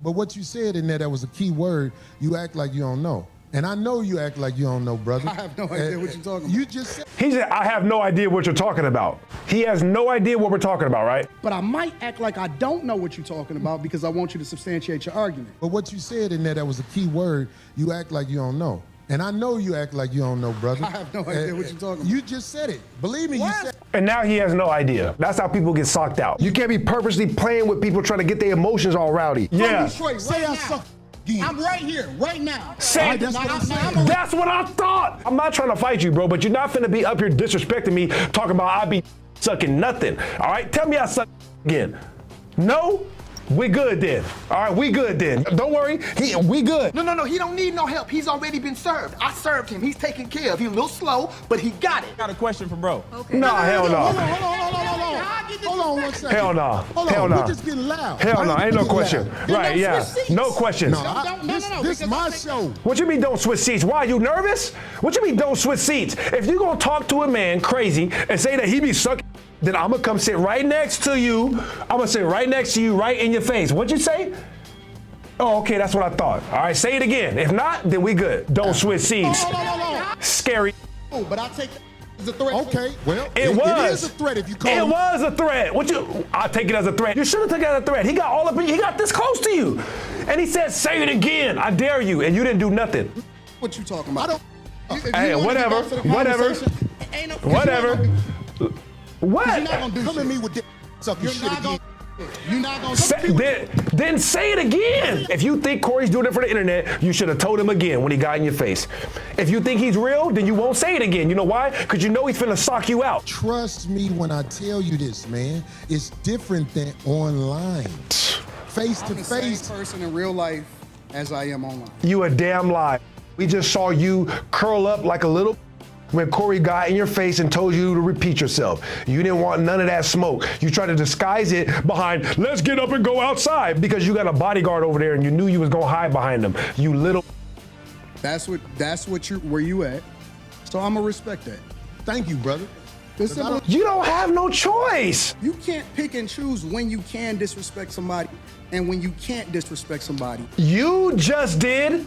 But what you said in there, that was a key word. You act like you don't know. And I know you act like you don't know, brother. I have no idea what you're talking about. You just said. He said, I have no idea what you're talking about. He has no idea what we're talking about, right? But I might act like I don't know what you're talking about because I want you to substantiate your argument. But what you said in there, that was a key word. You act like you don't know. And I know you act like you don't know, brother. I have no idea what you're talking about. You just said it. Believe me, you said it. And now he has no idea. That's how people get socked out. You can't be purposely playing with people trying to get their emotions all rowdy. Yeah. Detroit, Say right I now. suck again. I'm right here, right now. Say, That's what I'm saying. that's what I thought. I'm not trying to fight you, bro, but you're not finna be up here disrespecting me, talking about I be sucking nothing. All right, tell me I suck again. No? We good then. All right, we good then. Don't worry, we good. No, he don't need no help. He's already been served. I served him. He's taken care of. He's a little slow, but he got it. Got a question for bro. No, hell no. Hold on 1 second. Hell no. Hold Hell on. no. We're just getting loud. Hell no, Right? ain't no Getting question. loud. Right, yeah. switch seats. No questions. This my show. What you mean don't switch seats? Why, you nervous? What you mean don't switch seats? If you gonna talk to a man crazy and say that he be sucking, then I'm gonna come sit right next to you. I'm gonna sit right next to you, right in your face. What'd you say? Oh, okay, that's what I thought. All right, say it again. If not, then we good. Don't switch seats. Scary. Oh, but I take that as a threat. Okay, well, It was. It is a threat if you call It him. was a threat. I take it as a threat. You should have taken it as a threat. He got all up in you. He got this close to you. And he said, say it again. I dare you. And you didn't do nothing. What you talking about? I don't. Hey, whatever. What? You're not gonna do Come shit. at me with this sucking You're shit not again. You're not gonna Then say it again. If you think Corey's doing it for the internet, you should have told him again when he got in your face. If you think he's real, then you won't say it again. You know why? Because you know he's finna sock you out. Trust me when I tell you this, man. It's different than online. Face to I'm the same face. person in real life as I am online. You a damn lie. We just saw you curl up like a little when Corey got in your face and told you to repeat yourself. You didn't want none of that smoke. You tried to disguise it behind, let's get up and go outside, because you got a bodyguard over there and you knew you was gonna hide behind him. You little. That's what where you at. So I'm gonna respect that. Thank you, brother. It's simple. You don't have no choice. You can't pick and choose when you can disrespect somebody and when you can't disrespect somebody. You just did.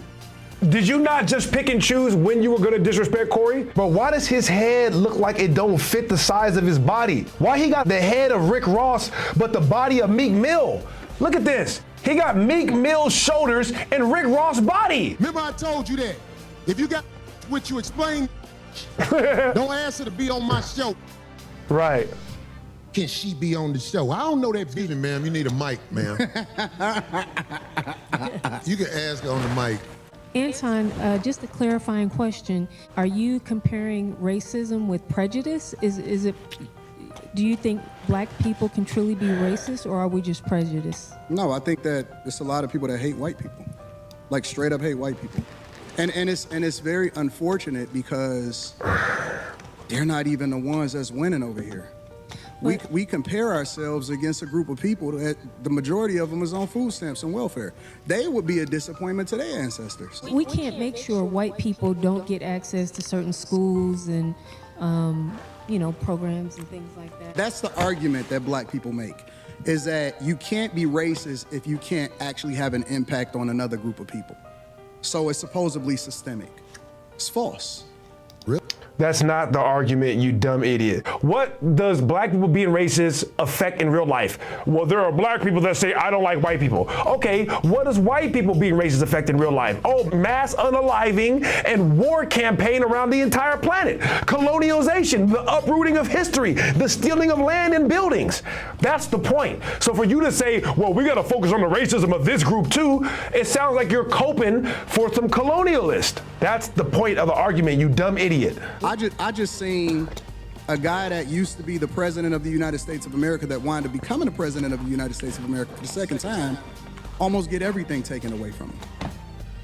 Did you not just pick and choose when you were gonna disrespect Corey? But why does his head look like it don't fit the size of his body? Why he got the head of Rick Ross, but the body of Meek Mill? Look at this. He got Meek Mill's shoulders and Rick Ross' body. Remember I told you that. If you got what you explain, don't ask her to be on my show. Right. Can she be on the show? I don't know that feeling, ma'am. You need a mic, ma'am. You can ask her on the mic. Anton, just a clarifying question. Are you comparing racism with prejudice? Is it, do you think black people can truly be racist, or are we just prejudiced? No, I think that there's a lot of people that hate white people. Like straight up hate white people. And it's very unfortunate because they're not even the ones that's winning over here. We compare ourselves against a group of people that the majority of them is on food stamps and welfare. They would be a disappointment to their ancestors. We can't make sure white people don't get access to certain schools and, programs and things like that. That's the argument that black people make, is that you can't be racist if you can't actually have an impact on another group of people. So it's supposedly systemic. It's false. Really? That's not the argument, you dumb idiot. What does black people being racist affect in real life? Well, there are black people that say, I don't like white people. Okay, what does white people being racist affect in real life? Oh, mass unaliving and war campaign around the entire planet. Colonialization, the uprooting of history, the stealing of land and buildings. That's the point. So for you to say, well, we gotta focus on the racism of this group too, it sounds like you're coping for some colonialist. That's the point of the argument, you dumb idiot. I just seen a guy that used to be the president of the United States of America that wound up becoming the president of the United States of America for the second time, almost get everything taken away from him.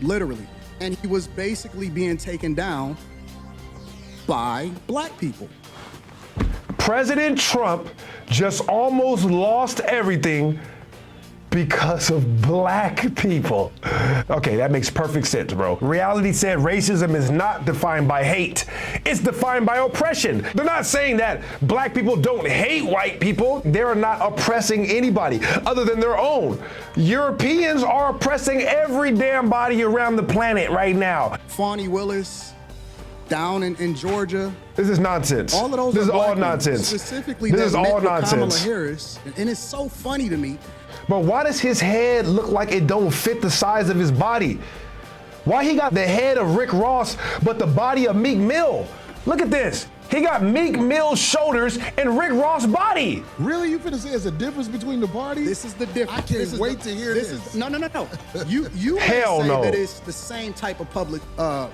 Literally. And he was basically being taken down by black people. President Trump just almost lost everything Because of black people. Okay, that makes perfect sense, bro. Reality said racism is not defined by hate. It's defined by oppression. They're not saying that black people don't hate white people. They're not oppressing anybody other than their own. Europeans are oppressing every damn body around the planet right now. Fonnie Willis, down in Georgia. This is nonsense. All of those This is are black all people. nonsense. Specifically, this that is met all with Kamala nonsense. Harris, and it's so funny to me. But why does his head look like it don't fit the size of his body? Why he got the head of Rick Ross, but the body of Meek Mill? Look at this. He got Meek Mill's shoulders and Rick Ross' body. Really? You finna say there's a difference between the parties? This is the difference. I can't wait to hear this. No. You may Hell say no. that it's the same type of public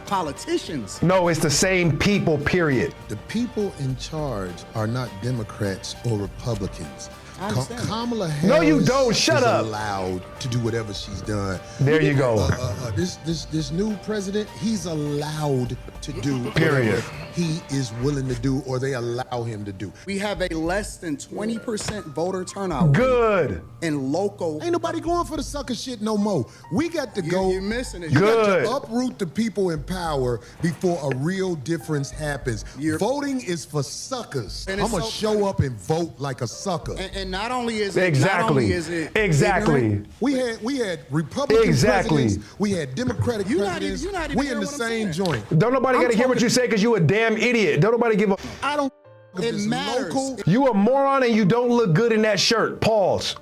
politicians. No, it's the same people, period. The people in charge are not Democrats or Republicans. I understand that. Kamala Harris No, you don't. Shut is up. allowed to do whatever she's done. There you go. This new president, he's allowed to do Period. whatever he is willing to do, or they allow him to do. We have a less than 20% voter turnout rate Good. in local. Ain't nobody going for the sucker shit no more. We got to go. You're missing it. You Good. got to uproot the people in power before a real difference happens. You're- Voting is for suckers. And I'm it's gonna so- show up and vote like a sucker. And not only is it Exactly. Exactly. We had Republican Exactly. presidents. We had Democratic You're not presidents. even- you're not even we in hearing the what I'm same saying. joint. Don't nobody gotta hear what you say because you a damn idiot. Don't nobody give a. I don't. If It it's matters. local. You a moron and you don't look good in that shirt. Pause.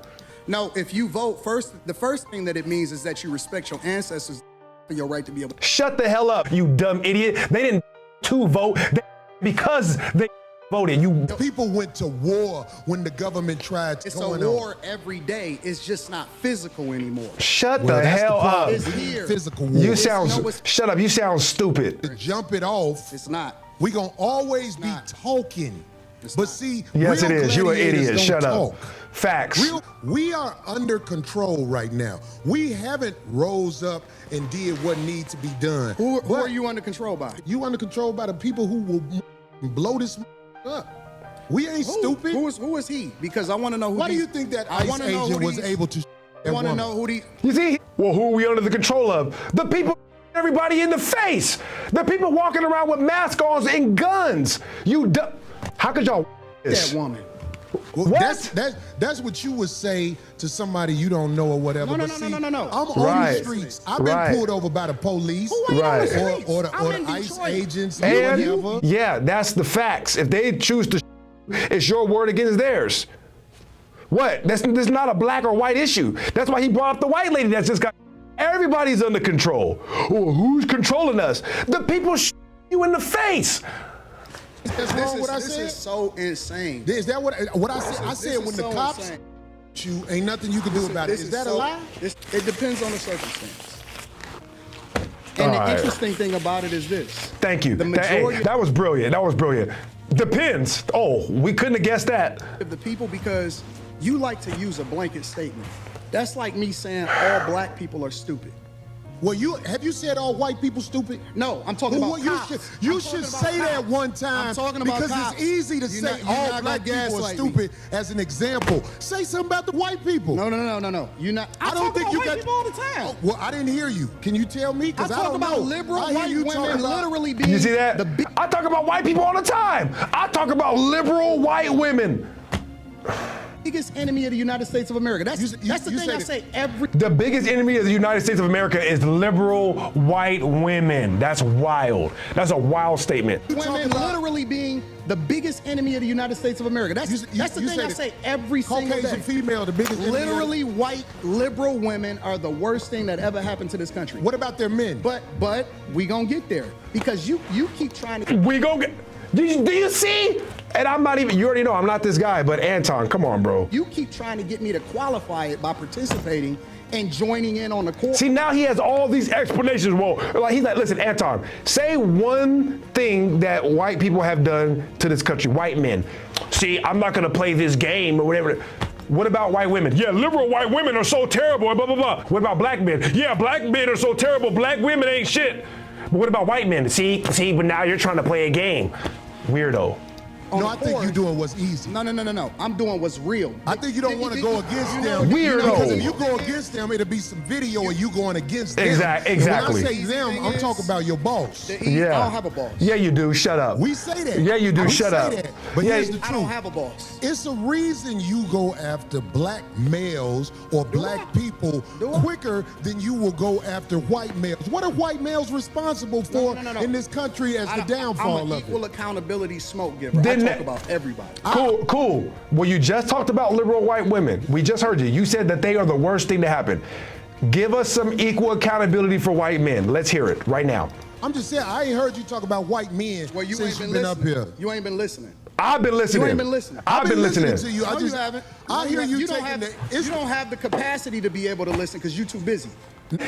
No, if you vote first, the first thing that it means is that you respect your ancestors for your right to be able to. Shut the hell up, you dumb idiot. They didn't to vote because they voted. You. People went to war when the government tried to It's go a in war every day. It's just not physical anymore. Shut Well, the that's hell up. problem. It's here. Physical war. You sound. No, it's- Shut up. You sound stupid. To jump it off. It's not. We gonna always be not. talking. It's But not. see, Yes, real it is. You an gladiators idiot. don't Shut talk. up. Facts. We are under control right now. We haven't rose up and did what needs to be done. Who But are you under control by? You under control by the people who will blow this up. We ain't stupid. Who is he? Because I want to know who. Why do these- you think that I ICE wanna know who agent was these- able to? I want to know who the. You see? Well, who are we under the control of? The people. Everybody in the face. The people walking around with masks on and guns. How could y'all? That woman. Well, What? That's what you would say to somebody you don't know or whatever. No, but no, see, no. I'm on Right. the streets. I've been Right. pulled over by the police. Who ain't on the Right. streets? Or the I'm in ICE Detroit. agents. or And whatever. yeah, that's the facts. If they choose to, it's your word against theirs. What? This is not a black or white issue. That's why he brought up the white lady that's just got. Everybody's under control. Well, who's controlling us? The people you in the face. That's wrong what I This said. is so insane. Is that what I said? I said is when the so cops insane. you, ain't nothing you can do about it. Is that a lie? It depends on the circumstance. And All the right. interesting thing about it is this. Thank you. The Hey, majority that was brilliant. That was brilliant. Depends. Oh, we couldn't have guessed that. of the people, because you like to use a blanket statement. That's like me saying all black people are stupid. Well, have you said all white people stupid? No, I'm talking Well, about you cops. should I'm talking about say that cops. one time. I'm talking about because cops. it's easy to You're say not- you're all not black gonna people are gaslight me. stupid as an example. Say something about the white people. No. You're not. I don't talk think about you white got people all the time. Oh, well, I didn't hear you. Can you tell me? I Because I, talk don't about know. liberal I hear white you women talking about- literally being You see that? the big. I talk about white people all the time. I talk about liberal white women. biggest enemy of the United States of America. That's the thing I say every. The biggest enemy of the United States of America is liberal white women. That's wild. That's a wild statement. Women literally being the biggest enemy of the United States of America. That's the thing I say every single Caucasian day. female, the biggest enemy. Literally, white liberal women are the worst thing that ever happened to this country. What about their men? But we gonna get there because you keep trying to. We gon' get. Do you see? And I'm not even. You already know I'm not this guy. But Anton, come on, bro. You keep trying to get me to qualify it by participating and joining in on the court. See, now he has all these explanations. Well, like he's like, listen, Anton, say one thing that white people have done to this country, white men. See, I'm not gonna play this game or whatever. What about white women? Yeah, liberal white women are so terrible, blah, blah, blah. What about black men? Yeah, black men are so terrible, black women ain't shit. But what about white men? See, but now you're trying to play a game. Weirdo. on No, the I think course. you're doing what's easy. No. I'm doing what's real. I think you don't want to go against them. Weirdo. Because if you go against them, it'll be some video of you going against them. Exactly. And when I say them, I'm talking about your boss. I Yeah. don't have a boss. Yeah, you do. Shut up. We say that. Yeah, you do. We Shut say up. that. But Yeah, here's the truth. I don't have a boss. It's a reason you go after black males or black people quicker than you will go after white males. What are white males responsible for No. in this country as the downfall I'm an of equal it? accountability smoke giver. I Didn't talk it- about everybody. Cool. Well, you just talked about liberal white women. We just heard you. You said that they are the worst thing to happen. Give us some equal accountability for white men. Let's hear it right now. I'm just saying, I ain't heard you talk about white men Well, you since ain't you've been been up listening. here. You ain't been listening. I've been listening. You ain't been listening. I've been listening. to you. No, you haven't. I hear you don't taking have, the. you don't have the capacity to be able to listen because you're too busy.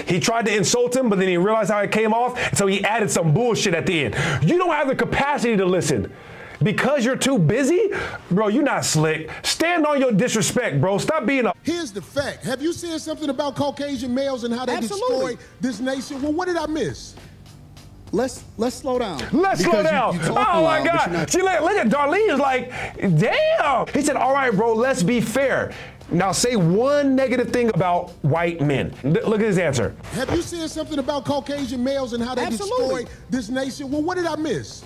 He tried to insult him, but then he realized how it came off, so he added some bullshit at the end. You don't have the capacity to listen. Because you're too busy? Bro, you're not slick. Stand on your disrespect, bro. Stop being a... Here's the fact. Have you said something about Caucasian males and how they Absolutely. destroy this nation? Well, what did I miss? Let's slow down. Let's slow Because down. you talking Oh, my loud, but you're God. not- See, look at Darlene is like, damn. He said, all right, bro, let's be fair. Now say one negative thing about white men. Look at his answer. Have you said something about Caucasian males and how they Absolutely. destroy this nation? Well, what did I miss?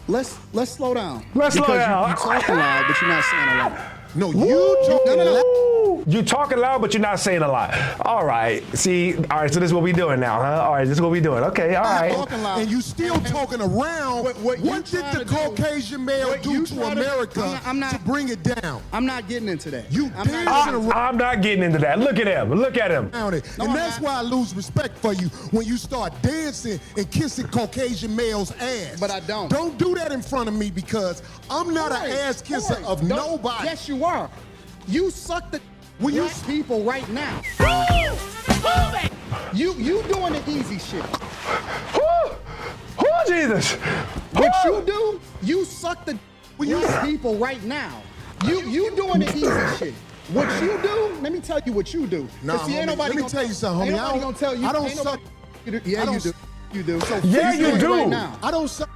Let's slow down. Let's slow Because down. You talking loud, but you're not saying a lot. No, you talking loud. You talking loud, but you're not saying a lot. All right. See, all right, so this is what we doing now, huh? All right, this is what we doing. Okay, all right. Talking loud. And you still talking around. What you did trying the to do- Caucasian male what do you to trying to- America I'm not- to bring it down? I'm not getting into that. You I'm dancing not, around. I'm not getting into that. Look at him. Look at him. Around it. No, And I'm that's not. why I lose respect for you when you start dancing and kissing Caucasian males' ass. But I don't. Don't do that in front of me because I'm not an Corey, ass kisser Corey, of don't- nobody. Yes, you are. You suck the When you- black people right now. You doing the easy shit. Oh, Jesus. What Woo! you do, you suck the When you- black people right now. You doing the easy shit. What you do, let me tell you what you do. Nah, 'Cause see, homie, let me tell you something, Ain't homie. nobody gonna tell you. I don't ain't nobody- suck. You do. Yeah, I don't you do. suck. You do. So Yeah, you you doing it do. right now. I don't suck.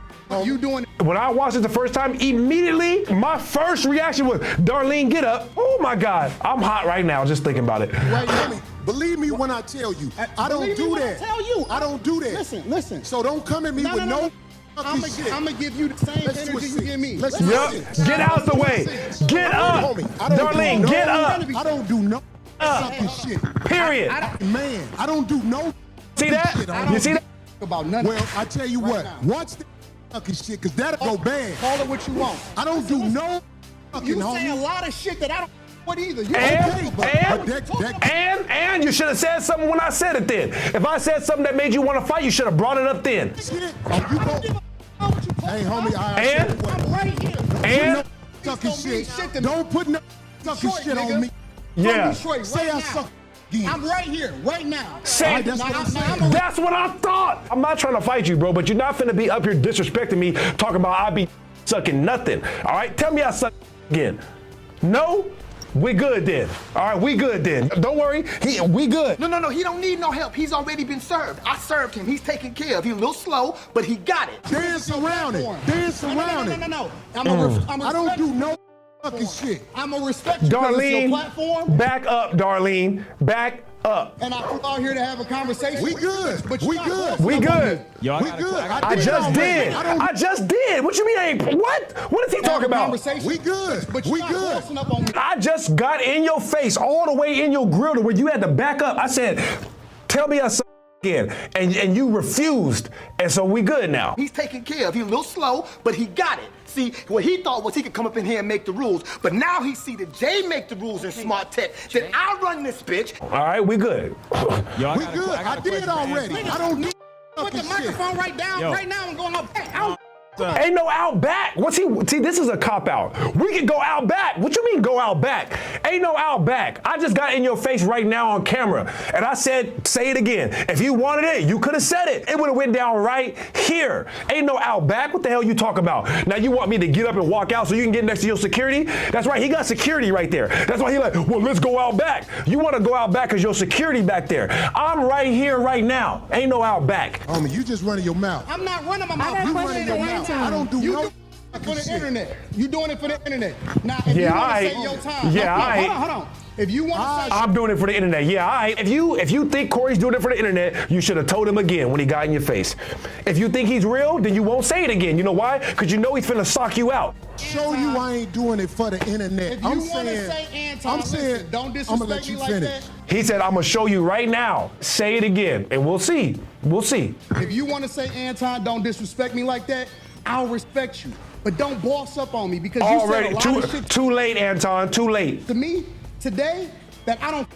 You doing it. When I watched it the first time, immediately my first reaction was, Darlene, get up. Oh my God, I'm hot right now just thinking about it. Right, homie. Believe me when I tell you, I don't Believe me do when I that. tell you. I don't do that. Listen. So don't come at me with no I'm fucking shit. gonna give you the same Let's energy switch you seats. give me. Let's Listen. switch Yep, seats. get out the way. Get up. Homie, I don't Darlene, do no- get up. I don't do no fucking shit. Period. Man, I don't do no See that? shit. You see that? About none. Well, I tell you Right what, now. watch the fucking shit, because that'll go bad. Call it what you want. I don't do no fucking You say a homie. lot of shit that I don't what either. You Okay, but And you should have said something when I said it then. If I said something that made you want to fight, you should have brought it up then. shit. Oh, you go. Hey, homie, I And? said what? I'm right here. And? No fucking It's gonna be shit. shit to me. Don't put no fucking Detroit, shit nigga. on me. Yeah. From Detroit, Say right I now. suck again. I'm right here, right now. Say, Alright, that's what I'm saying. That's what I thought. I'm not trying to fight you, bro, but you're not finna be up here disrespecting me, talking about I be sucking nothing. All right, tell me I suck again. No, we good then. All right, we good then. Don't worry, we good. No, he don't need no help. He's already been served. I served him. He's taken care of. He's a little slow, but he got it. Dance around it. Dance around it. No. I don't do no fucking shit. I'm gonna respect you because it's your Darlene, platform, back up, Darlene, back up. and I come out here to have a conversation. We with you, good. but you're We not good. forcing We up on good. me. Yo, We good. I did just already. did. I don't. I just did. What you mean ain't? What is he Have talking a about? conversation. We good. But We you're good. not forcing up on me. I just got in your face, all the way in your grill to where you had to back up. I said, tell me I suck again. And you refused. And so we good now. He's taken care of. He's a little slow, but he got it. See, what he thought was he could come up in here and make the rules, but now he see that Jay make the rules in smart tech. Then I run this bitch. All right, we good. Yo, We good. I did already. I don't need Put the fucking shit. microphone right down, Yo. right now, and going up. Out. Ain't no out back. What's he? See, this is a cop out. We can go out back. What you mean go out back? Ain't no out back. I just got in your face right now on camera, and I said, say it again. If you wanted it, you could have said it. It would have went down right here. Ain't no out back. What the hell you talking about? Now you want me to get up and walk out so you can get next to your security? That's right. He got security right there. That's why he like, well, let's go out back. You want to go out back because your security back there. I'm right here right now. Ain't no out back. Homie, you just running your mouth. I'm not running my I got mouth. a You question running for your Anton. mouth. I don't do You no do For the internet. You doing it for the internet. Now, if Yeah, you want to aight. say your time. Yeah, aight. Hold on. If you want to say... I'm doing it for the internet. Yeah, all right. If you think Corey's doing it for the internet, you should have told him again when he got in your face. If you think he's real, then you won't say it again. You know why? Because you know he's finna sock you out. Show you I ain't doing it for the internet. If you want to say Anton, listen, don't disrespect me like that. He said, I'm gonna show you right now. Say it again, and we'll see. We'll see. If you want to say Anton, don't disrespect me like that, I'll respect you. But don't boss up on me because you said a lot of shit too late, Anton. Too late. to me today that I don't,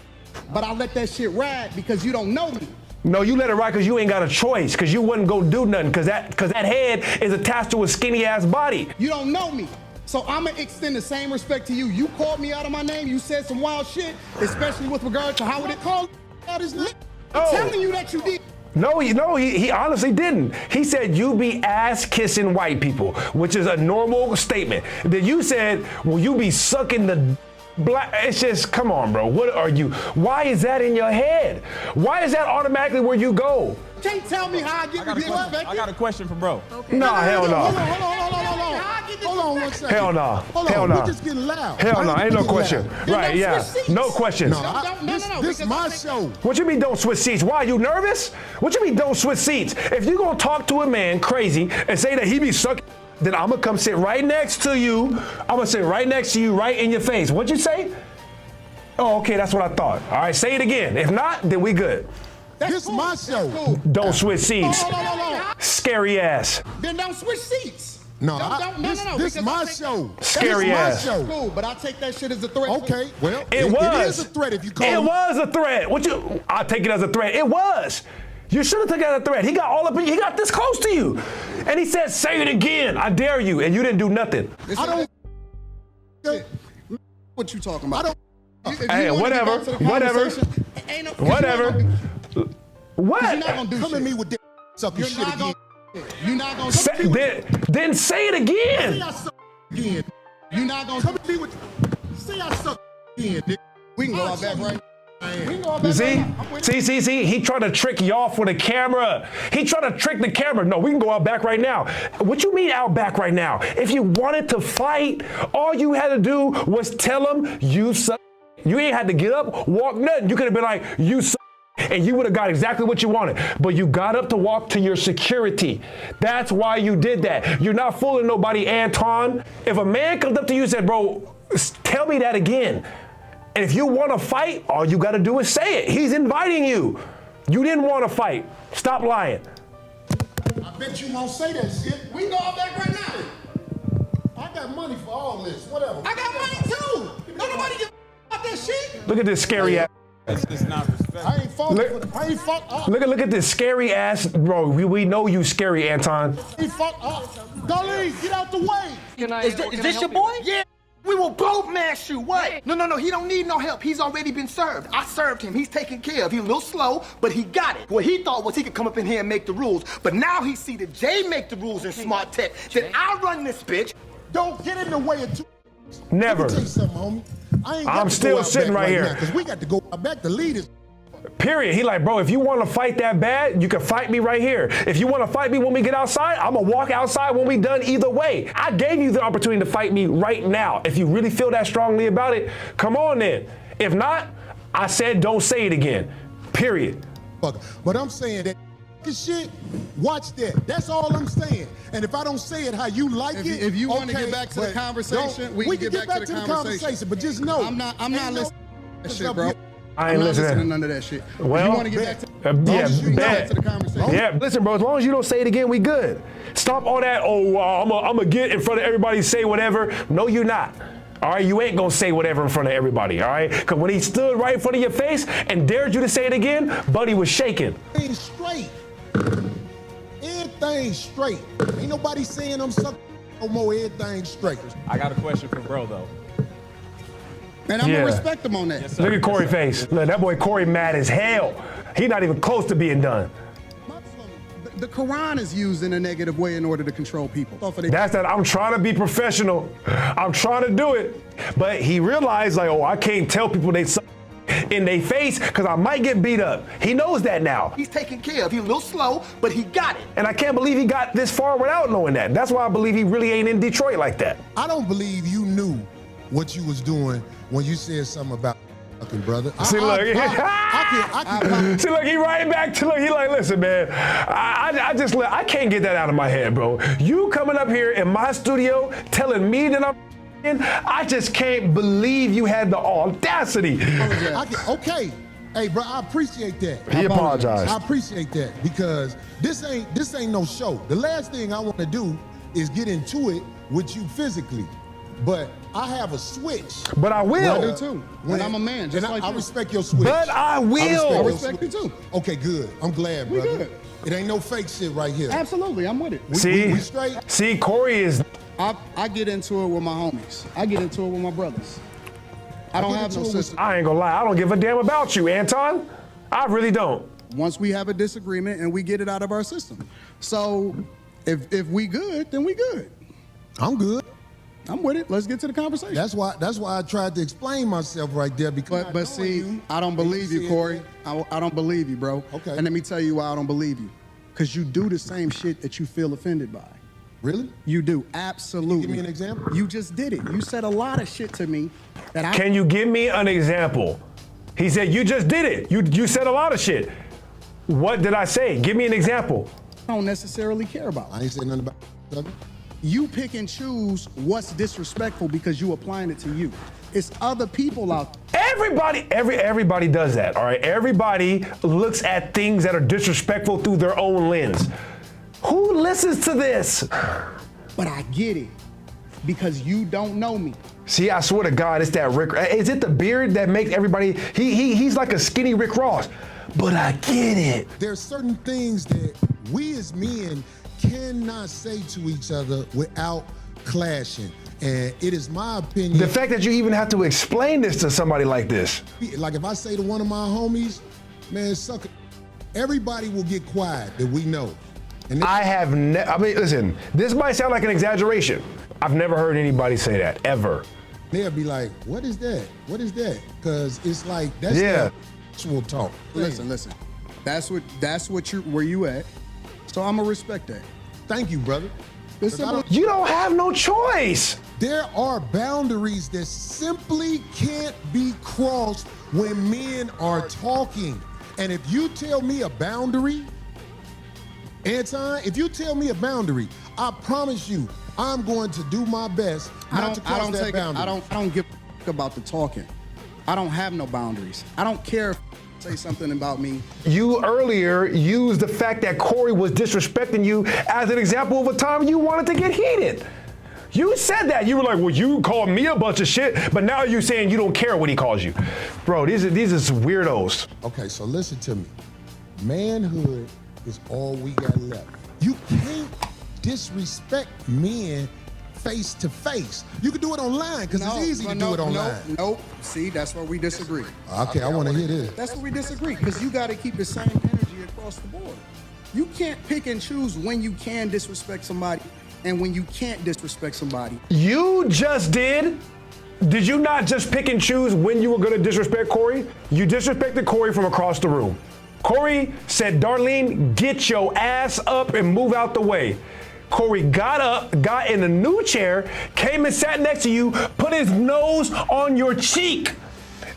but I let that shit ride because you don't know me. No, you let it ride because you ain't got a choice. Because you wouldn't go do nothing. Because that head is attached to a skinny ass body. You don't know me. So I'm gonna extend the same respect to you. You called me out of my name. You said some wild shit, especially with regard to how it called out his name. I'm telling you that you did. No, he honestly didn't. He said you be ass kissing white people, which is a normal statement. Then you said, well, you be sucking the black. It's just, come on, bro. What are you? Why is that in your head? Why is that automatically where you go? Can't tell me how I get disrespected. I got a question for bro. Nah, hell no. Hold on 1 second. Hell no. Hold Hell on. no. We just getting loud. Hell no, I ain't no getting question. loud. Right, yeah. switch seats. No questions. No, This my because show. What you mean don't switch seats? Why, you nervous? What you mean don't switch seats? If you gonna talk to a man crazy and say that he be sucking, then I'm gonna come sit right next to you. I'm gonna sit right next to you, right in your face. What'd you say? Oh, okay, that's what I thought. All right, say it again. If not, then we good. This cool. my That's show. cool. Don't switch seats. No. Scary ass. Then don't switch seats. No, Don't- this because my I take- show. Scary this ass. my show. Cool, but I take that shit as a threat. Okay, well, It was. It is a threat if you call It me. was a threat. I take it as a threat. It was. You should have taken it as a threat. He got all up in you. He got this close to you. And he said, say it again. I dare you. And you didn't do nothing. I don't. What you talking about? I don't. If you Hey, wanna get whatever, back to the whatever, conversation, ain't no- whatever. You're not What? gonna do Come shit. at me with that sucking You're shit not again. gonna. You're not gonna. Then say it again. Say I suck again. You're not gonna. Come at me with. Say I suck again, nigga. We can go out back right. We can go out back See? right now. I'm with you. See? He trying to trick y'all for the camera. He trying to trick the camera. No, we can go out back right now. What you mean out back right now? If you wanted to fight, all you had to do was tell him you suck. You ain't had to get up, walk nothing. You could have been like, you suck. And you would have got exactly what you wanted. But you got up to walk to your security. That's why you did that. You're not fooling nobody, Anton. If a man comes up to you and said, bro, tell me that again. And if you want to fight, all you got to do is say it. He's inviting you. You didn't want to fight. Stop lying. I bet you won't say that shit. We can go out back right now. I got money for all this. Whatever. I got money too. Don't nobody give about that shit. Look at this scary ass. That's just not respect. I ain't faulting. I ain't fault. Look at this scary ass, bro. We know you scary, Anton. I ain't fault. Darlene, get out the way. Is this your boy? Yeah. We will both mash you. What? No. He don't need no help. He's already been served. I served him. He's taken care of. He's a little slow, but he got it. What he thought was he could come up in here and make the rules. But now he see that Jay make the rules in smart tech. That I run this bitch. Don't get in the way of two. Never. Let me tell you something, homie. I ain't got I'm to still go out sitting back right here. Because we got to go out back to lead it. Period. He like, bro, if you want to fight that bad, you can fight me right here. If you want to fight me when we get outside, I'm going to walk outside when we done either way. I gave you the opportunity to fight me right now. If you really feel that strongly about it, come on then. If not, I said don't say it again. Period. But I'm saying that shit, watch that. That's all I'm saying. And if I don't say it how you like it, If you want to okay, get back to the but conversation, we can get back to the conversation. But just know, I'm not listening to that shit, bro. I ain't I'm not listening. listening to none of that shit. Well, if you want to get back to, yeah, as you get back bet. to the conversation. Yeah, listen, bro, as long as you don't say it again, we good. Stop all that, I'm going to get in front of everybody, say whatever. No, you're not. All right, you ain't going to say whatever in front of everybody, all right? Because when he stood right in front of your face and dared you to say it again, buddy was shaking. everything straight. Everything straight. Ain't nobody saying I'm sucking no more. Everything straight. I got a question for bro though. And I'm Yeah. gonna respect him on that. Yes, sir. Look at Corey's face. Look, that boy Corey mad as hell. He not even close to being done. The Quran is used in a negative way in order to control people. That's that I'm trying to be professional. I'm trying to do it. But he realized like, I can't tell people they suck. in their face because I might get beat up. He knows that now. He's taken care of. He's a little slow, but he got it. And I can't believe he got this far without knowing that. That's why I believe he really ain't in Detroit like that. I don't believe you knew what you was doing when you said something about fucking brother. See, look. I See, look, he right back to, look, he like, listen, man, I can't get that out of my head, bro. You coming up here in my studio telling me that I'm I just can't believe you had the audacity. Okay. Hey, bro, I appreciate that. He apologized. I appreciate that because this ain't no show. The last thing I want to do is get into it with you physically, but I have a switch. But I will. I do too. When I'm a man, just like I you. respect your switch. But I will. I respect you too. Okay, good. I'm glad, We brother. good. It ain't no fake shit right here. Absolutely, I'm with it. See, we straight? see, Corey is. I get into it with my homies. I get into it with my brothers. I don't have no sisters. I ain't gonna lie, I don't give a damn about you, Anton. I really don't. Once we have a disagreement and we get it out of our system. So if we good, then we good. I'm good. I'm with it. Let's get to the conversation. That's why I tried to explain myself right there because. But see, I don't believe you, Corey. I don't believe you, bro. Okay. And let me tell you why I don't believe you. Because you do the same shit that you feel offended by. Really? You do, absolutely. Give me an example. You just did it. You said a lot of shit to me that I. Can you give me an example? He said, you just did it. You said a lot of shit. What did I say? Give me an example. don't necessarily care about. I ain't saying nothing about nothing. You pick and choose what's disrespectful because you applying it to you. It's other people out there. Everybody does that, all right? Everybody looks at things that are disrespectful through their own lens. Who listens to this? But I get it because you don't know me. See, I swear to God, it's that Rick. Is it the beard that makes everybody? He's like a skinny Rick Ross. But I get it. There's certain things that we as men cannot say to each other without clashing. And it is my opinion. The fact that you even have to explain this to somebody like this. Like if I say to one of my homies, man, sucker, everybody will get quiet that we know. And I mean, listen, this might sound like an exaggeration. I've never heard anybody say that, ever. They'll be like, what is that? What is that? Because it's like, that's Yeah. actual talk. Listen. That's what where you at. So I'm gonna respect that. Thank you, brother. It's simple. You don't have no choice. There are boundaries that simply can't be crossed when men are talking. And if you tell me a boundary, Anton, if you tell me a boundary, I promise you, I'm going to do my best not to cross that boundary. I don't give a fuck about the talking. I don't have no boundaries. I don't care if you say something about me. You earlier used the fact that Corey was disrespecting you as an example of a time you wanted to get heated. You said that. You were like, well, you called me a bunch of shit, but now you're saying you don't care what he calls you. Bro, these are some weirdos. Okay, so listen to me. Manhood is all we got left. You can't disrespect men face to face. You can do it online because it's easy to do it online. Nope. See, that's where we disagree. Okay, I want to hear this. That's where we disagree because you got to keep the same energy across the board. You can't pick and choose when you can disrespect somebody and when you can't disrespect somebody. You just did. Did you not just pick and choose when you were going to disrespect Corey? You disrespected Corey from across the room. Corey said, Darlene, get your ass up and move out the way. Corey got up, got in a new chair, came and sat next to you, put his nose on your cheek,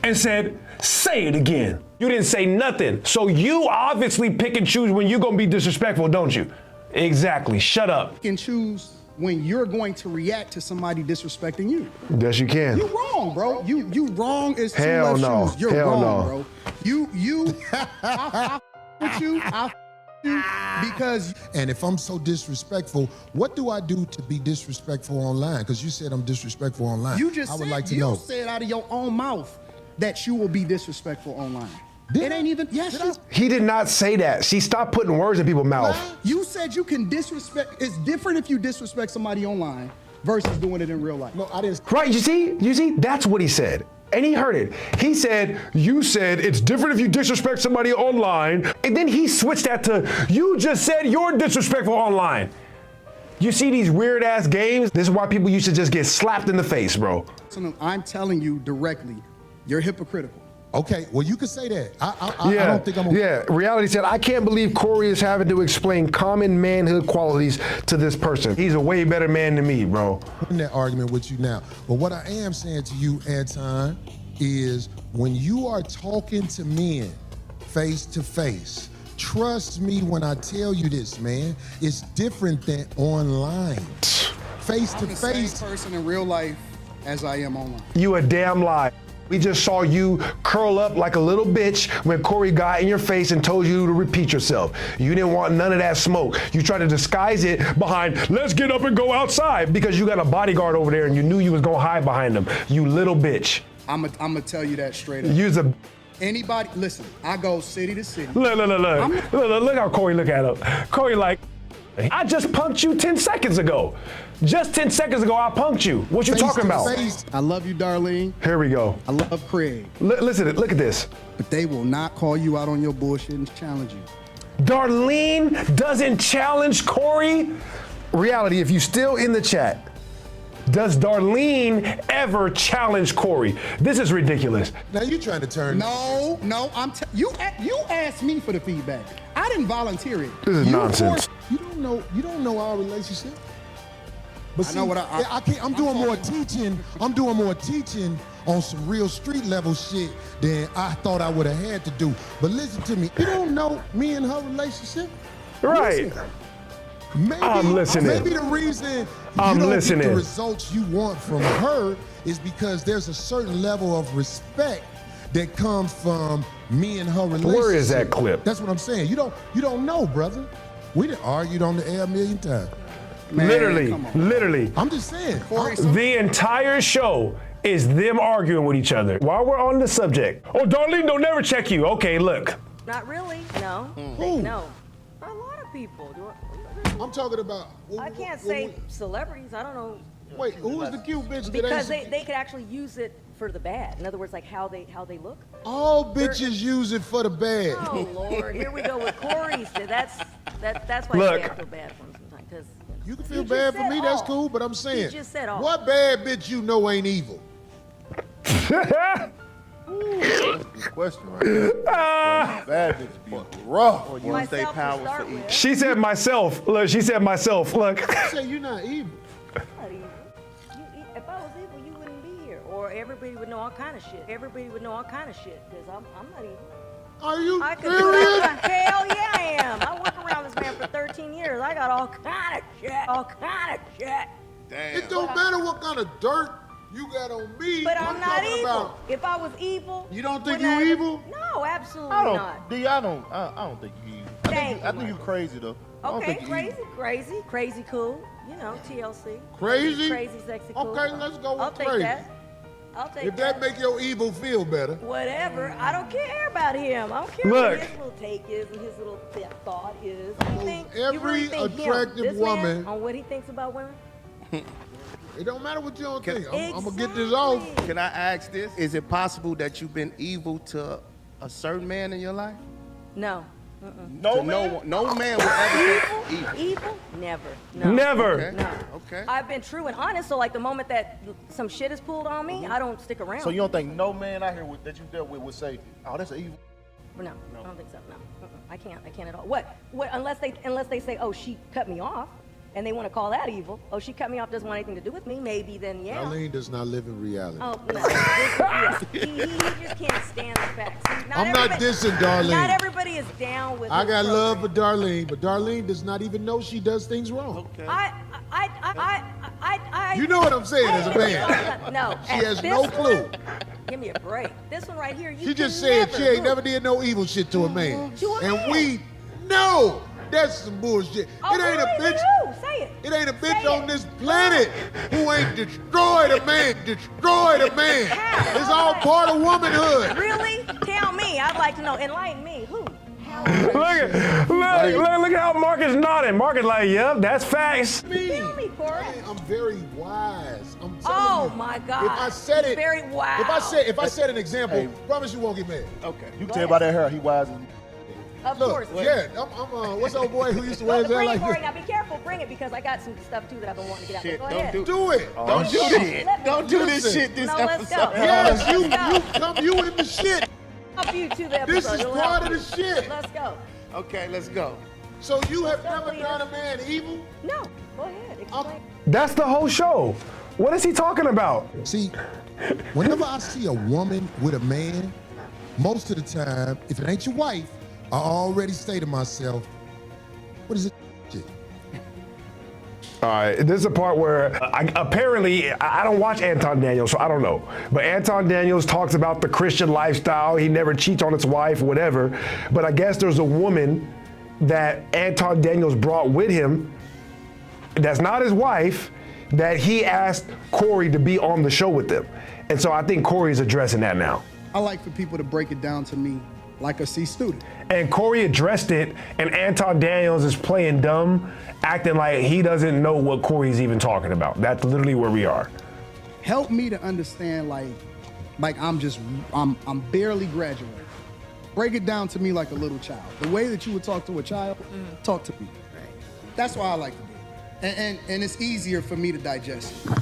and said, say it again. You didn't say nothing. So you obviously pick and choose when you're going to be disrespectful, don't you? Exactly. Shut up. You can choose when you're going to react to somebody disrusting you. Yes, you can. You wrong, bro. You wrong is two Hell left no. shoes. You're Hell wrong, no. bro. I with you. I you because. And if I'm so disrespectful, what do I do to be disrespectful online? Because you said I'm disrespectful online. You just I would said, like to you know. said out of your own mouth that you will be disrespectful online. Did it I? ain't even. Yes, Did I? He did not say that. See, stop putting words in people's mouth. you said you can disrespect. It's different if you disrespect somebody online versus doing it in real life. No, I didn't. Right, you see? That's what he said. And he heard it. He said, you said it's different if you disrespect somebody online. And then he switched that to, you just said you're disrespectful online. You see these weird ass games? This is why people used to just get slapped in the face, bro. So I'm telling you directly, you're hypocritical. Okay, well, you could say that. I don't think I'm okay. Yeah, reality said, I can't believe Corey is having to explain common manhood qualities to this person. He's a way better man than me, bro. In that argument with you now. But what I am saying to you, Anton, is when you are talking to men face to face, trust me when I tell you this, man, it's different than online. Face to I'm the face. same person in real life as I am online. You a damn lie. We just saw you curl up like a little bitch when Corey got in your face and told you to repeat yourself. You didn't want none of that smoke. You tried to disguise it behind, let's get up and go outside, because you got a bodyguard over there and you knew you was gonna hide behind him. You little bitch. I'm gonna tell you that straight up. You's a... Anybody, listen, I go city to city. Look how Corey look at him. Corey like, I just punked you 10 seconds ago. Just 10 seconds ago, I punked you. What you talking about? I love you, Darlene. Here we go. I love Craig. Listen, look at this. But they will not call you out on your bullshit and challenge you. Darlene doesn't challenge Corey? Reality, if you still in the chat, does Darlene ever challenge Corey? This is ridiculous. Now you trying to turn. No, you asked me for the feedback. I didn't volunteer it. This is nonsense. You don't know our relationship. But see, I know what I'm doing more teaching. I'm doing more teaching on some real street level shit than I thought I would have had to do. But listen to me. You don't know me and her relationship? Right. Listen. Maybe, I'm listening. Maybe the reason you don't get the results you want from her is because there's a certain level of respect that comes from me and her relationship. Where is that clip? That's what I'm saying. You don't know, brother. We done argued on the air a million times. Man, literally. I'm just saying. The entire show is them arguing with each other. While we're on the subject, oh, Darlene don't never check you. Okay, look. Not really, no. Who? No. A lot of people. I'm talking about. I can't say celebrities, I don't know. Wait, who's the cute bitch that Because they could actually use it for the bad. In other words, like how they look. All bitches use it for the bad. Oh Lord, here we go with Corey. So that's why I feel bad for him sometimes. Because you can feel bad for me, that's cool, but I'm saying, he just said all. What bad bitch you know ain't evil? That's a good question, right there. Bad bitch be rough. Or you stay powerful for evil. She said myself. Look, she said myself. Look. You say you're not evil. I'm not evil. If I was evil, you wouldn't be here. Or everybody would know all kind of shit. Everybody would know all kind of shit. Because I'm not evil. Are you I could serious? Hell yeah, I am. I work around this man for 13 years. I got all kind of shit. All kind of shit. Damn. It don't matter what kind of dirt you got on me. But I'm not talking evil. about- If I was evil, You don't think wouldn't you I- evil? No, absolutely I don't. not. D, I don't think you evil. I think you crazy though. I don't Okay, think you crazy, cool. You know, TLC. Crazy? Crazy, sexy, cool. Okay, let's go with I'll take crazy. that. I'll take If that make your evil feel better. Whatever. I don't care about him. I don't care Look. what his little take is and his little thought is. You Every really think attractive this woman- man, on what he thinks about women? It don't matter what you don't think. Exactly. I'm gonna get this off. Can I ask this? Is it possible that you've been evil to a certain man in your life? No. No man. No man will ever say evil. Evil? Never. No. Never. Okay. No. Okay. I've been true and honest, so like the moment that some shit is pulled on me, I don't stick around. So you don't think no man out here that you dealt with would say, "Oh, that's evil." No, I don't think so. No, I can't at all. What? Unless they say, oh, she cut me off, and they want to call that evil. Oh, she cut me off, doesn't want anything to do with me. Maybe then, yeah. Darlene does not live in reality. Oh no, yeah. he just can't stand the facts. See, I'm not dissing Darlene. Not everybody is down with. I this got love for program. Darlene, but Darlene does not even know she does things wrong. Okay. You know what I'm saying as a man. No, She and has this no one- clue. Give me a break. This one right here, you She just can said she ain't look. never did no evil shit to a man. To a And man. we know that's some bullshit. Oh, It ain't a really? bitch. Who? Say it. It ain't a bitch Say on it. this planet who ain't destroyed a man. Destroyed a man. How? It's all part of womanhood. Really? Tell me. I'd like to know. Enlighten me. Who? Look how Mark is nodding. Mark is like, yep, that's facts. Me. Tell me, Corey. I'm very wise. I'm telling Oh you. my God. If I said He's it, very wow. If I said an example, promise you won't get mad. Okay. You can tell by that hair, he wise as Of Look, course. yeah, I'm what's old boy who used to wear his hair Bring it, like Corey. this? Now be careful. Bring it because I got some stuff too that I've been wanting to get out. shit. Go Don't ahead. Do it. Don't do this. Let me- Don't do this Listen. shit this No, let's episode. go. Yes, Let's go. you in the shit. ask you to the episode. This is It'll part help of the you. shit. Let's go. Okay, let's go. So you have Let's go, never leader. done a man evil? No, go ahead. Explain. That's the whole show. What is he talking about? See, whenever I see a woman with a man, most of the time, if it ain't your wife, I already say to myself, what is it? All right, this is a part where apparently I don't watch Anton Daniels, so I don't know. But Anton Daniels talks about the Christian lifestyle. He never cheats on his wife, whatever. But I guess there's a woman that Anton Daniels brought with him that's not his wife, that he asked Corey to be on the show with them. And so I think Corey's addressing that now. I like for people to break it down to me like a C student. And Corey addressed it, and Anton Daniels is playing dumb, acting like he doesn't know what Corey's even talking about. That's literally where we are. Help me to understand like I'm barely graduating. Break it down to me like a little child. The way that you would talk to a child, talk to me. That's why I like to do it. And it's easier for me to digest it.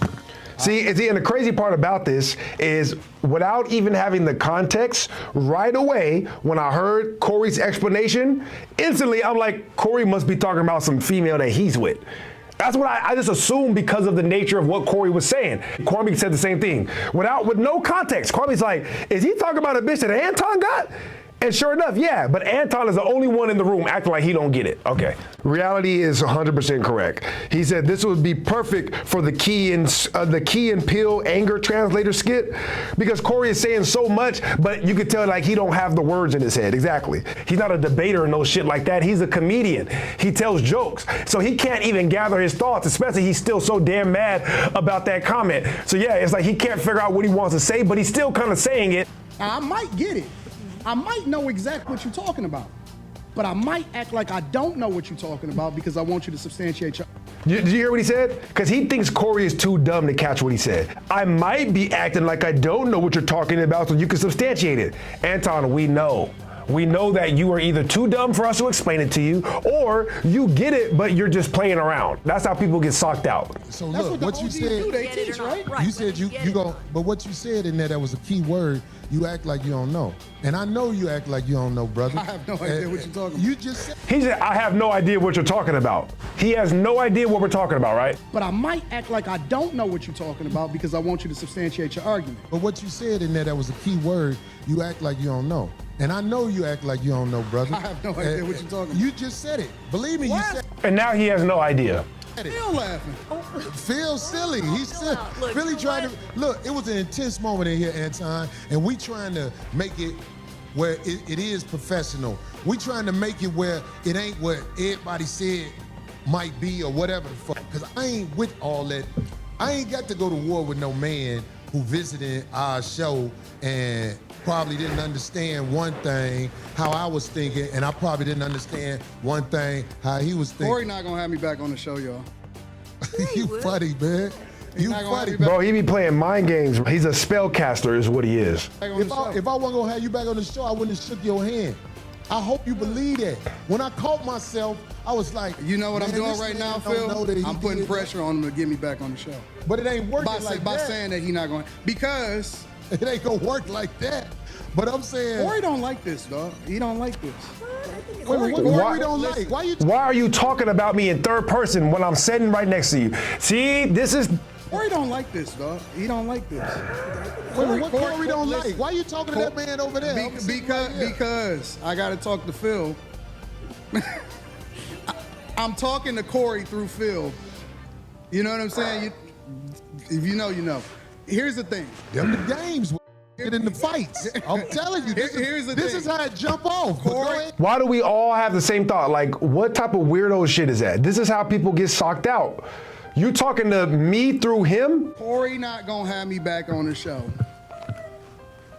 See, and the crazy part about this is without even having the context, right away, when I heard Corey's explanation, instantly I'm like, Corey must be talking about some female that he's with. That's what I just assumed because of the nature of what Corey was saying. Kwame said the same thing. With no context, Kwame's like, is he talking about a bitch that Anton got? And sure enough, yeah, but Anton is the only one in the room acting like he don't get it. Okay. Reality is 100% correct. He said this would be perfect for the Key and Peele anger translator skit because Corey is saying so much, but you could tell like he don't have the words in his head. Exactly. He's not a debater and no shit like that. He's a comedian. He tells jokes. So he can't even gather his thoughts, especially he's still so damn mad about that comment. So yeah, it's like he can't figure out what he wants to say, but he's still kind of saying it. I might get it. I might know exactly what you're talking about, but I might act like I don't know what you're talking about because I want you to substantiate your... Did you hear what he said? Because he thinks Corey is too dumb to catch what he said. I might be acting like I don't know what you're talking about so you can substantiate it. Anton, we know. We know that you are either too dumb for us to explain it to you, or you get it, but you're just playing around. That's how people get socked out. So That's look, what what the you OGs said, do, they teach, right? you said you go, but what you said in there, that was a key word. You act like you don't know. And I know you act like you don't know, brother. I have no idea what you're talking about. You just said, He said, I have no idea what you're talking about. He has no idea what we're talking about, right? But I might act like I don't know what you're talking about because I want you to substantiate your argument. but what you said in there, that was a key word. You act like you don't know. And I know you act like you don't know, brother. I have no idea what you're talking about. You just said it. Believe me, you What? said And now he has no idea. it. Still laughing. Feel silly. He's still Look, really you know trying to look. It was an intense moment in here, Anton, and we trying to make it where it is professional. We trying to make it where it ain't what everybody said might be or whatever the fuck. Because I ain't with all that. I ain't got to go to war with no man who visited our show and probably didn't understand one thing how I was thinking, and I probably didn't understand one thing how he was thinking. Corey not gonna have me back on the show, y'all. You funny, man. You not gonna funny. have me Bro, he be playing mind games. He's a spellcaster is what he is. Back on the If show. I wasn't gonna have you back on the show, I wouldn't have shook your hand. I hope you believe that. When I caught myself, I was like, You know what I'm man, doing this right man now, don't know that Phil? he I'm putting did pressure on him to get me back on the show. that. But it ain't working like By that. saying that he not going, because It ain't gonna work like that. But I'm saying, Corey don't like this, dog. He don't like this. Corey, what Why- we don't like? Why you? Why are you talking about me in third person when I'm sitting right next to you? See, this is Corey don't like this, dog. He don't like this. What Corey don't listen, like? Why you talking to that man over there? I'm sitting right here. Because I got to talk to Phil. I'm talking to Corey through Phil. You know what I'm saying? If you know, you know. Here's the thing. Them the games. Get in the fights. I'm telling you, Here's the this thing. is how it jump off. But go Corey- ahead. why do we all have the same thought? Like, what type of weirdo shit is that? This is how people get socked out. You talking to me through him? Corey not going to have me back on the show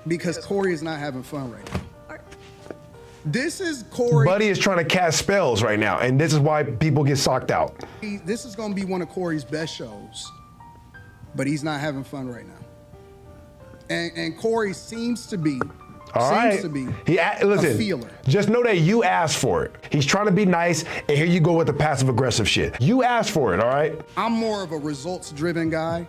because Corey is not having fun right now. This is Corey. Buddy is trying to cast spells right now, and this is why people get socked out. This is going to be one of Corey's best shows, but he's not having fun right now. And Corey seems to be Listen, a feeler. just know that you asked for it. He's trying to be nice, and here you go with the passive aggressive shit. You asked for it, all right? I'm more of a results-driven guy,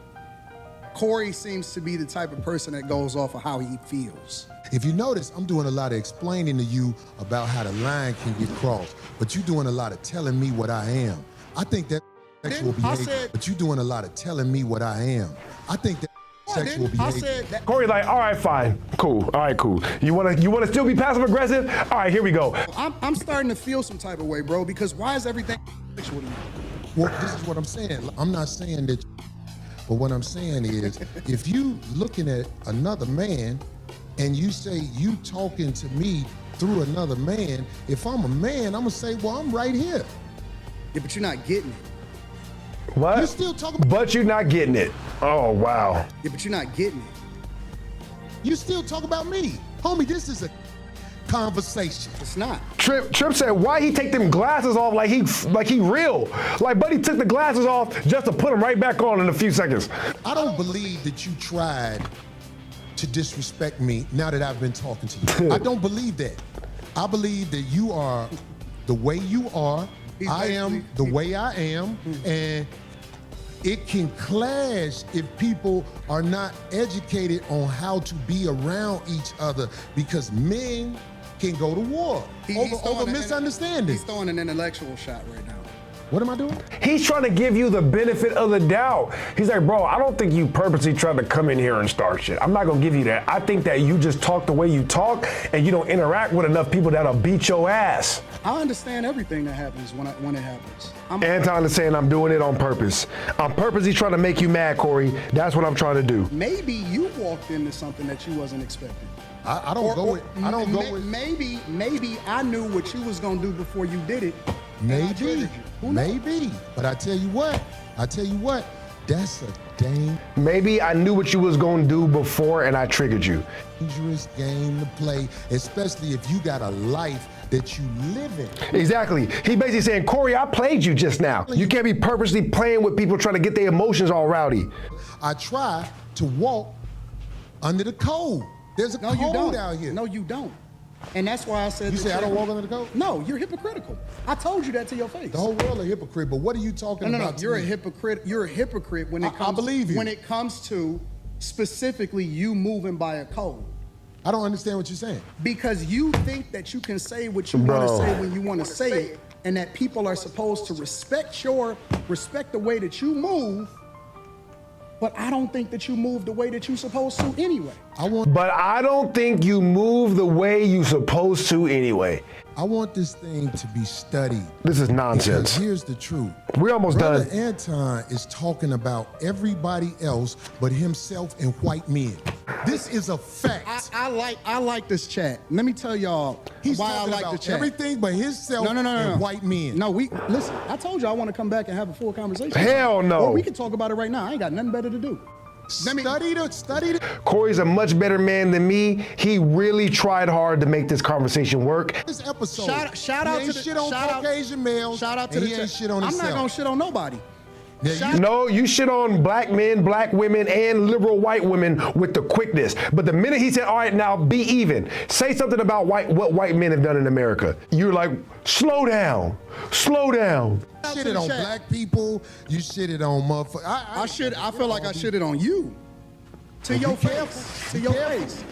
Corey seems to be the type of person that goes off of how he feels. If you notice, I'm doing a lot of explaining to you about how the line can get crossed, but you're doing a lot of telling me what I am. I think that sexual behavior, but you're doing a lot of telling me what I am. I think that sexual behavior. Corey's like, all right, fine, cool, all right, cool. You wanna still be passive aggressive? All right, here we go. I'm starting to feel some type of way, bro, because why is everything sexual to you? Well, this is what I'm saying. I'm not saying that, but what I'm saying is, if you looking at another man and you say you talking to me through another man, if I'm a man, I'm gonna say, well, I'm right here. Yeah, but you're not getting it. What? You still talking, but you're not getting it. Oh, wow. Yeah, but you're not getting it. you still talk about me. Homie, this is a conversation. It's not. Trip said, why he take them glasses off like he real? Like, Buddy took the glasses off just to put them right back on in a few seconds. I don't believe that you tried to disrespect me now that I've been talking to you. I don't believe that. I believe that you are the way you are. I am the way I am. And it can clash if people are not educated on how to be around each other, because men can go to war over misunderstanding. He's throwing an intellectual shot right now. What am I doing? He's trying to give you the benefit of the doubt. He's like, bro, I don't think you purposely tried to come in here and start shit. I'm not gonna give you that. I think that you just talk the way you talk and you don't interact with enough people that'll beat your ass. I understand everything that happens when it happens. Anton is saying I'm doing it on purpose. I'm purposely trying to make you mad, Corey. That's what I'm trying to do. Maybe you walked into something that you wasn't expecting. I don't go with. Maybe I knew what you was gonna do before you did it. Maybe. But I tell you what, that's a Maybe I knew what you was gonna do before and I triggered you. dangerous game to play, especially if you got a life that you live in. Exactly. He basically saying, Corey, I played you just now. You can't be purposely playing with people trying to get their emotions all rowdy. I try to walk under the code. There's a code out here. No, you don't. And that's why I said. You say I don't walk under the code? No, you're hypocritical. I told you that to your face. The whole world a hypocrite, but what are you talking about? No, you're a hypocrite. You're a hypocrite when it comes. I believe you. When it comes to specifically you moving by a code. I don't understand what you're saying. Because you think that you can say what you want to say when you want to say it, and that people are supposed to respect the way that you move. But I don't think that you move the way that you're supposed to anyway. But I don't think you move the way you supposed to anyway. I want this thing to be studied. This is nonsense. Because here's the truth. We're almost Brother done. Anton is talking about everybody else but himself and white men. This is a fact. I like this chat. Let me tell y'all why I like the chat. Everything but himself and white men. No, listen, I told you I want to come back and have a full conversation. Hell no. Or we can talk about it right now. I ain't got nothing better to do. Study the. Corey's a much better man than me. He really tried hard to make this conversation work. This episode. Shout out to the shit on Caucasian males. Shout out to the chat. Shit on I'm not gonna shit on nobody. No, you shit on black men, black women, and liberal white women with the quickness. But the minute he said, all right, now be even. Say something about what white men have done in America. You're like, slow down. Slow down. You shitted on black people. You shitted on motherfuckers. I feel like I shitted on you. To your face. To your face.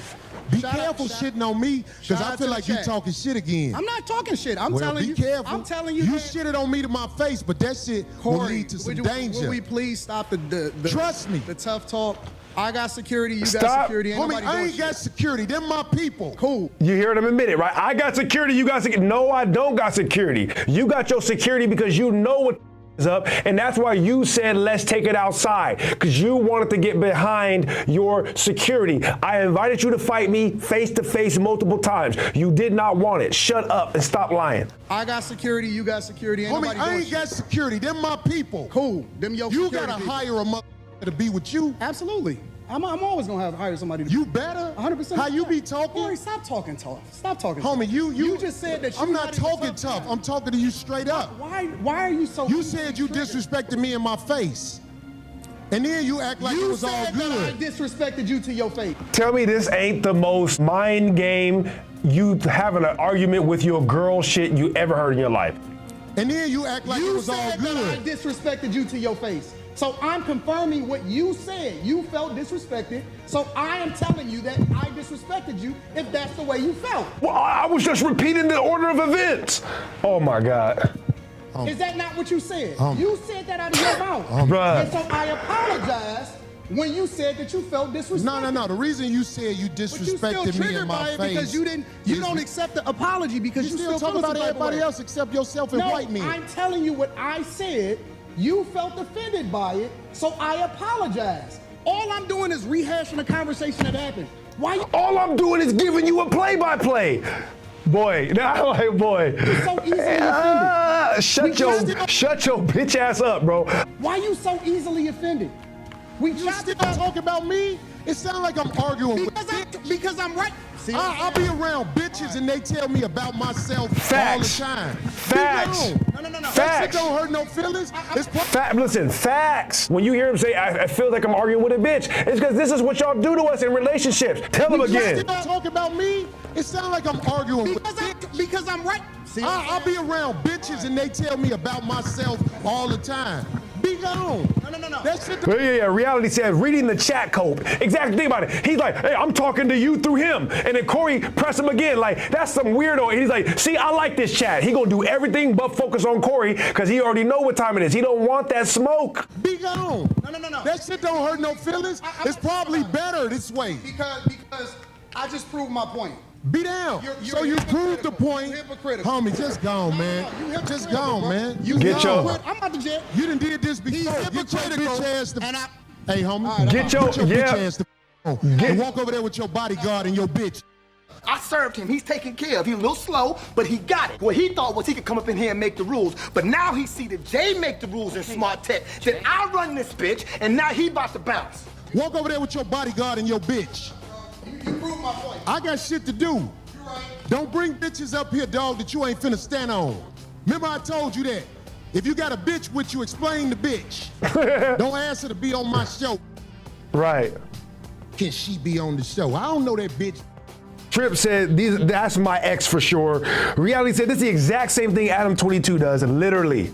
Be careful shitting on me, because I feel like you're talking shit again. I'm not talking shit. I'm telling you. Be careful. I'm telling you. You shitted on me to my face, but that shit will lead to some danger. Will we please stop the Trust me. The tough talk? I got security. You got security. Homie, I ain't got security. Them my people. Cool. You hear them admit it, right? I got security. You got security. No, I don't got security. You got your security because you know what is up, and that's why you said let's take it outside, because you wanted to get behind your security. I invited you to fight me face to face multiple times. You did not want it. Shut up and stop lying. I got security. You got security. Homie, I ain't got security. Them my people. Cool. Them your You security gotta people. hire a mother to be with you. Absolutely. I'm always gonna hire somebody to. You better. 100%. How you be talking? Corey, stop talking tough. Stop talking. Homie, tough. you just said that. I'm not talking tough. I'm talking to you straight up. Why are you so? You said you disrespected me in my face, and then you act like it was all You said that I good. disrespected you to your face. Tell me this ain't the most mind game you having an argument with your girl shit you ever heard in your life. And then you act like it was all You said that I good. disrespected you to your face. So I'm confirming what you said. You felt disrespected. So I am telling you that I disrespected you if that's the way you felt. Well, I was just repeating the order of events. Oh my God. Is that not what you said? You said that out of your mouth. Bruh. And so I apologize when you said that you felt disrespected. No. The reason you said you But you still disrespected me triggered in by my it face. because you don't accept the apology because You you still talk feel about some type of everybody way. else except yourself and No, white men. I'm telling you what I said. You felt offended by it, so I apologize. All I'm doing is rehashing a conversation that happened. Why you All I'm doing is giving you a play-by-play. Boy, now like boy. so easily offended? Shut your bitch ass up, bro. Why you so easily offended? We You just still talk about me? It sounds like I'm arguing with because I'm right. See, I'll be around bitches and they tell me about myself Facts. all the time. Facts. No. That shit Facts. don't hurt no feelings. Listen, facts. When you hear him say, I feel like I'm arguing with a bitch, it's because this is what y'all do to us in relationships. Tell him You again. still talk about me? It sounds like I'm arguing with because I'm right. See, I'll be around bitches and they tell me about myself all the time. Be gone. No. That shit Yeah. Reality says reading the chat code. Exactly. Think about it. He's like, hey, I'm talking to you through him. And then Corey press him again. Like, that's some weirdo. And he's like, see, I like this chat. He gonna do everything but focus on Corey because he already know what time it is. He don't want that smoke. be gone. No. That shit don't hurt no feelings. It's probably better this way. Because I just proved my point. Be down. You're So you proved the point. You're hypocritical. Homie, just gone, man. You Just hypocritical, gone, bro. man. You Get gone. your- I'm about to jail. You done did this before. He's Get your hypocritical, bitch ass to. and I- Hey, homie. right, Get your- Get your yeah. bitch ass to. And walk over there with your bodyguard and your bitch. I served him. He's taken care of. He's a little slow, but he got it. What he thought was he could come up in here and make the rules. But now he see that Jay make the rules in smart tech. That I run this bitch, and now he about to bounce. Walk over there with your bodyguard and your bitch. You proved my point. I got shit to do. You're right. Don't bring bitches up here, dog, that you ain't finna stand on. Remember I told you that. If you got a bitch with you, explain the bitch. Don't ask her to be on my show. Right. Can she be on the show? I don't know that bitch. Trip said, that's my ex for sure. Reality said, this is the exact same thing Adam 22 does, literally.